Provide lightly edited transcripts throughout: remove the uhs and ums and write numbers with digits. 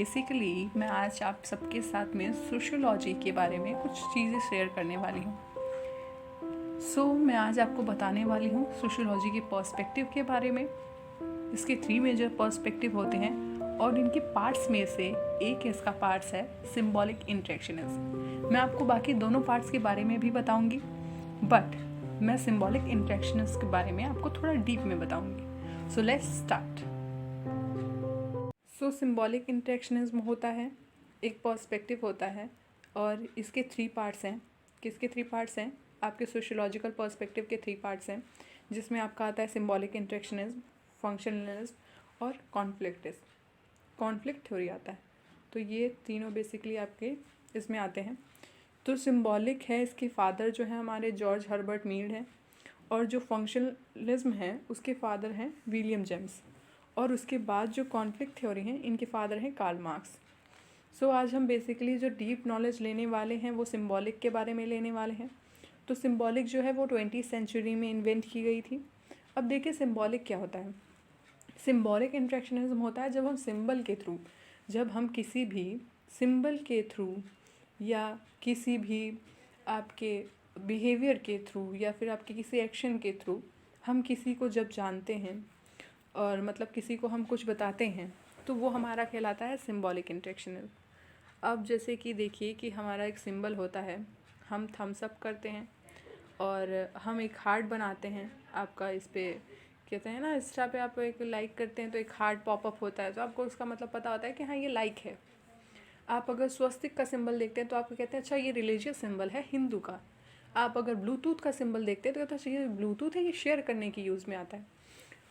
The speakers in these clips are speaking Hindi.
बेसिकली मैं आज आप सबके साथ में सोशियोलॉजी के बारे में कुछ चीज़ें शेयर करने वाली हूँ। मैं आज आपको बताने वाली हूँ सोशियोलॉजी के पर्सपेक्टिव के बारे में। इसके 3 मेजर पर्सपेक्टिव होते हैं और इनके पार्ट्स में से एक इसका पार्ट्स है सिंबॉलिक इंटरेक्शनिज्म। मैं आपको बाकी दोनों पार्ट्स के बारे में भी बताऊंगी, बट मैं सिंबॉलिक इंटरेक्शनिज्म के बारे में आपको थोड़ा डीप में बताऊंगी। So let's start. Symbolic interactionism होता है, एक पर्सपेक्टिव होता है और इसके 3 पार्ट्स हैं। किसके 3 पार्ट्स हैं? आपके सोशियोलॉजिकल पर्सपेक्टिव के 3 पार्ट्स हैं, जिसमें आपका आता है सिंबॉलिक इंटरेक्शनिज्म, फंक्शनलिज्म और कॉन्फ्लिक्ट थ्योरी आता है। तो ये तीनों बेसिकली आपके इसमें आते हैं। तो सिंबॉलिक है, इसके फादर जो है हमारे जॉर्ज हर्बर्ट मीड हैं, और जो फंक्शनलिज्म है उसके फादर हैं विलियम जेम्स, और उसके बाद जो कॉन्फ्लिक्ट थ्योरी हैं इनके फादर हैं कार्ल मार्क्स। आज हम बेसिकली जो डीप नॉलेज लेने वाले हैं वो सिंबॉलिक के बारे में लेने वाले हैं। तो सिंबॉलिक जो है वो 20वीं सेंचुरी में इन्वेंट की गई थी। अब देखिए सिंबॉलिक क्या होता है। सिंबॉलिक इंटरेक्शनिज्म होता है जब हम सिंबल के थ्रू, जब हम किसी भी सिंबल के थ्रू या किसी भी आपके बिहेवियर के थ्रू या फिर आपके किसी एक्शन के थ्रू हम किसी को जब जानते हैं और मतलब किसी को हम कुछ बताते हैं तो वो हमारा कहलाता है सिंबॉलिक इंटरेक्शनिज्म। अब जैसे कि देखिए कि हमारा एक सिंबल होता है, हम थम्स अप करते हैं और हम एक हार्ट बनाते हैं। आपका इस पे कहते हैं ना, इंस्टा पे आप एक लाइक करते हैं तो एक हार्ट पॉपअप होता है, तो आपको उसका मतलब पता होता है कि हाँ ये लाइक है। आप अगर स्वस्तिक का सिंबल देखते हैं तो आपको कहते हैं अच्छा ये रिलीजियस सिंबल है हिंदू का। आप अगर ब्लूटूथ का सिंबल देखते हैं तो कहते हैं अच्छा ये ब्लूटूथ है, ये शेयर करने की यूज़ में आता है।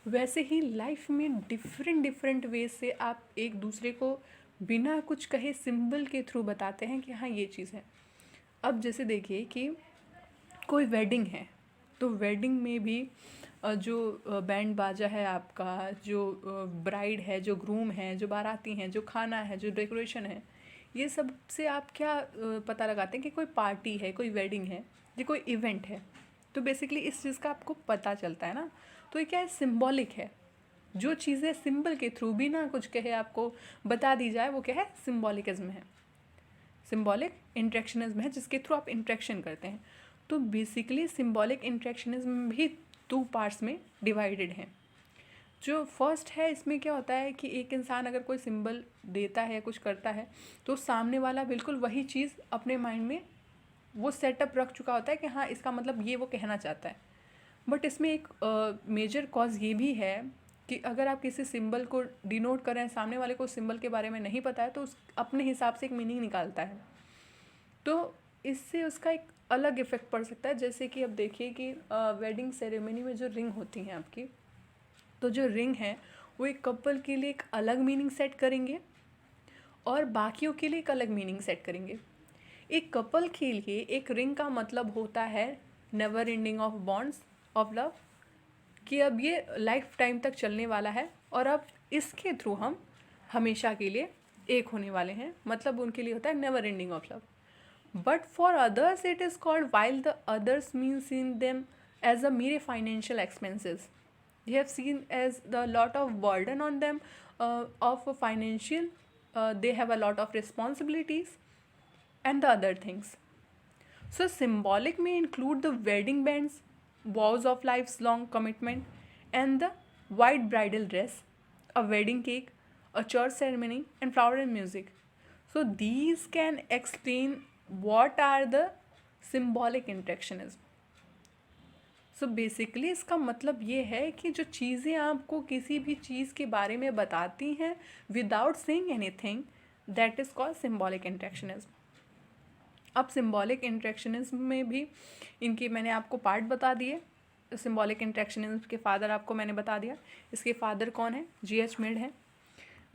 वैसे ही लाइफ में डिफरेंट वेज से आप एक दूसरे को बिना कुछ कहे सिंबल के थ्रू बताते हैं कि हाँ ये चीज़ है। अब जैसे देखिए कि कोई वेडिंग है तो वेडिंग में भी जो बैंड बाजा है आपका, जो ब्राइड है, जो ग्रूम है, जो बाराती हैं, जो खाना है, जो डेकोरेशन है, ये सब से आप क्या पता लगाते हैं कि कोई पार्टी है, कोई वेडिंग है, ये कोई इवेंट है। तो बेसिकली इस चीज़ का आपको पता चलता है ना। तो ये क्या है, सिंबॉलिक है। जो चीज़ें सिंबल के थ्रू बिना कुछ कहे आपको बता दी जाए वो क्या है, सिंबॉलिज्म है, सिंबॉलिक इंटरेक्शनिज्म है, जिसके थ्रू आप इंटरेक्शन करते हैं। तो बेसिकली सिंबॉलिक इंटरेक्शनिज्म भी 2 पार्ट्स में डिवाइडेड हैं। जो फर्स्ट है इसमें क्या होता है कि एक इंसान अगर कोई सिंबल देता है, कुछ करता है, तो सामने वाला बिल्कुल वही चीज़ अपने माइंड में वो सेटअप रख चुका होता है कि हाँ इसका मतलब ये वो कहना चाहता है। बट इसमें एक मेजर कॉज ये भी है कि अगर आप किसी सिंबल को डिनोट कर रहे हैं, सामने वाले को सिंबल के बारे में नहीं पता है, तो उस अपने हिसाब से एक मीनिंग निकालता है, तो इससे उसका एक अलग इफ़ेक्ट पड़ सकता है। जैसे कि अब देखिए कि वेडिंग सेरेमनी में जो रिंग होती हैं आपकी, तो जो रिंग है वो एक कपल के लिए एक अलग मीनिंग सेट करेंगे और बाकियों के लिए एक अलग मीनिंग सेट करेंगे। एक कपल के लिए एक रिंग का मतलब होता है never ending of bonds of love, कि अब ये लाइफ टाइम तक चलने वाला है और अब इसके थ्रू हम हमेशा के लिए एक होने वाले हैं, मतलब उनके लिए होता है never ending of love. But for others it is called while the others means in them as a mere financial expenses. They have seen as the lot of burden on them of financial, they have a lot of responsibilities and the other things. So symbolic may include the wedding bands, vows of life's long commitment and the white bridal dress, a wedding cake, a church ceremony and flower and music. So these can explain what are the symbolic interactionism. So basically इसका मतलब ये है कि जो चीज़ें आपको किसी भी चीज़ के बारे में बताती हैं without saying anything, that is called symbolic interactionism. अब सिंबॉलिक इंटरेक्शनिज्म में भी इनके मैंने आपको पार्ट बता दिए। सिंबॉलिक इंटरेक्शनिज्म के फादर आपको मैंने बता दिया। इसके फादर कौन है? G.H. मिड है।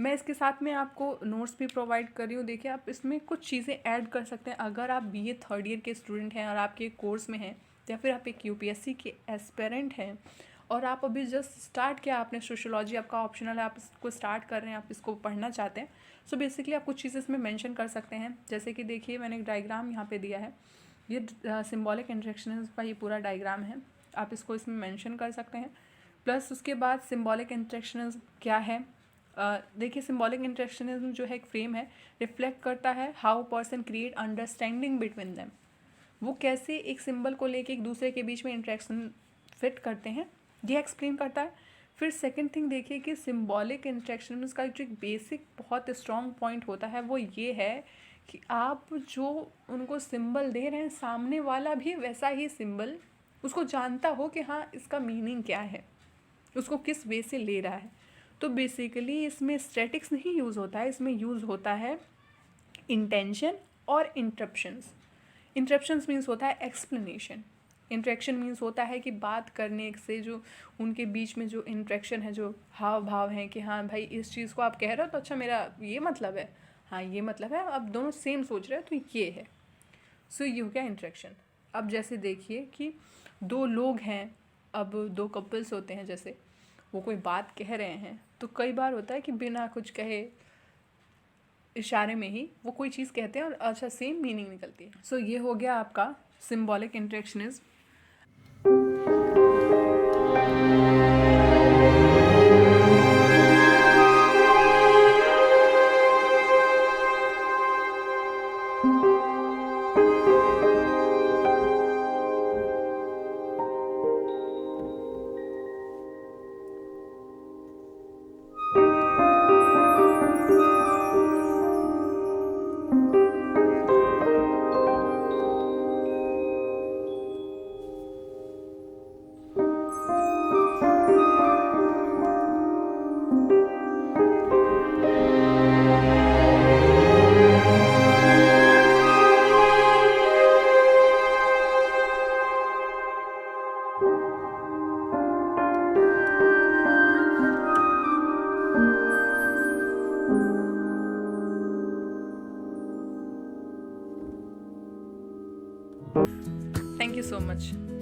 मैं इसके साथ में आपको नोट्स भी प्रोवाइड कर रही हूँ। देखिए आप इसमें कुछ चीज़ें ऐड कर सकते हैं। अगर आप BA थर्ड ईयर के स्टूडेंट हैं और आपके कोर्स में हैं, या फिर आप एक UPSC के एस्पेरेंट हैं और आप अभी जस्ट स्टार्ट किया, आपने सोशियोलॉजी आपका ऑप्शनल है, आप इसको स्टार्ट कर रहे हैं, आप इसको पढ़ना चाहते हैं, सो बेसिकली आप कुछ चीज़ें इसमें मेंशन कर सकते हैं। जैसे कि देखिए मैंने एक डायग्राम यहाँ पे दिया है, ये सिंबॉलिक इंटरेक्शंस का ये पूरा डायग्राम है, आप इसको इसमें मेंशन कर सकते हैं। प्लस उसके बाद सिंबॉलिक इंटरेक्शंस क्या है, देखिए सिम्बॉलिक इंटरेक्शनिज्म जो है एक फ्रेम है, रिफ्लेक्ट करता है how person create understanding between them. वो कैसे एक सिंबल को लेके एक दूसरे के बीच में इंटरेक्शन फिट करते हैं, ये एक्सप्लेन करता है। फिर सेकंड थिंग देखिए कि सिंबॉलिक इंटरेक्शन का जो एक बेसिक बहुत स्ट्रॉन्ग पॉइंट होता है वो ये है कि आप जो उनको सिंबल दे रहे हैं, सामने वाला भी वैसा ही सिंबल उसको जानता हो कि हाँ इसका मीनिंग क्या है, उसको किस वे से ले रहा है। तो बेसिकली इसमें स्टैटिक्स नहीं यूज़ होता है, इसमें यूज़ होता है इंटेंशन और इंटरप्शंस। इंटरप्शंस मीन्स होता है एक्सप्लेनेशन, इंटरेक्शन मीन्स होता है कि बात करने से जो उनके बीच में जो इंटरेक्शन है, जो हाव भाव हैं कि हाँ भाई इस चीज़ को आप कह रहे हो तो अच्छा मेरा ये मतलब है, हाँ ये मतलब है, अब दोनों सेम सोच रहे हो तो ये है। सो ये हो गया इंटरेक्शन। अब जैसे देखिए कि दो लोग हैं, अब दो कपल्स होते हैं, जैसे वो कोई बात कह रहे हैं तो कई बार होता है कि बिना कुछ कहे इशारे में ही वो कोई चीज़ कहते हैं और अच्छा सेम मीनिंग निकलती है। सो ये हो गया आपका symbolic interactionism. Thank you so much.